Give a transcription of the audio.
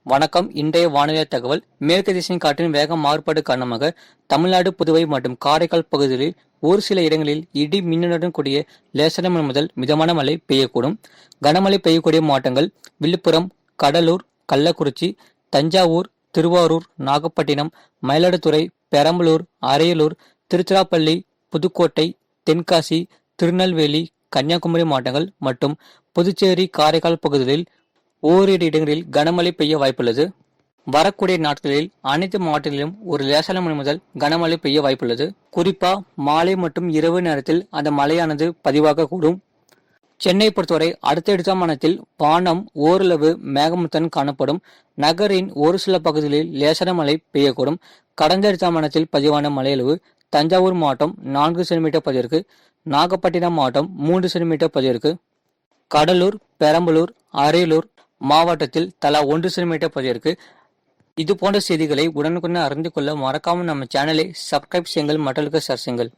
வணக்கம். இன்றைய வானிலை தகவல். மேற்கு திசையின் காற்றின் வேகம் மாறுபாடு காரணமாக தமிழ்நாடு, புதுவை மற்றும் காரைக்கால் பகுதிகளில் ஒரு சில இடங்களில் இடி மின்னலுடன் கூடிய லேசான முதல் மிதமான மழை பெய்யக்கூடும். கனமழை பெய்யக்கூடிய மாவட்டங்கள் விழுப்புரம், கடலூர், கள்ளக்குறிச்சி, தஞ்சாவூர், திருவாரூர், நாகப்பட்டினம், மயிலாடுதுறை, பெரம்பலூர், அரியலூர், திருச்சிராப்பள்ளி, புதுக்கோட்டை, தென்காசி, திருநெல்வேலி, கன்னியாகுமரி மாவட்டங்கள் மற்றும் புதுச்சேரி, காரைக்கால் பகுதிகளில் ஓரிரு இடங்களில் கனமழை பெய்ய வாய்ப்புள்ளது. வரக்கூடிய நாட்களில் அனைத்து மாவட்டங்களிலும் ஒரு லேசான மழை முதல் கனமழை பெய்ய வாய்ப்புள்ளது. குறிப்பா மாலை மற்றும் இரவு நேரத்தில் அந்த மழையானது பதிவாக கூடும். சென்னை பொறுத்தவரை அடுத்த மாதத்தில் வானம் ஓரளவு மேகமூட்டத்துடன் காணப்படும். நகரின் ஒரு சில பகுதிகளில் லேசான மழை பெய்யக்கூடும். கடந்த மாதத்தில் பதிவான மழையளவு தஞ்சாவூர் மாவட்டம் 4 சென்டிமீட்டர் பதிவிற்கு, நாகப்பட்டினம் மாவட்டம் 3 சென்டிமீட்டர் பதிவிற்கு, கடலூர், பெரம்பலூர், அரியலூர் மாவட்டத்தில் தலா 1 சென்டிமீட்டர் பதிவிற்கு. இது போன்ற செய்திகளை உடனுக்குடன் அறிந்து கொள்ள மறக்காமல் நம்ம சேனலை சப்ஸ்கிரைப் செய்யுங்கள், மற்றவர்களுக்கு ஷேர் செய்யுங்கள்.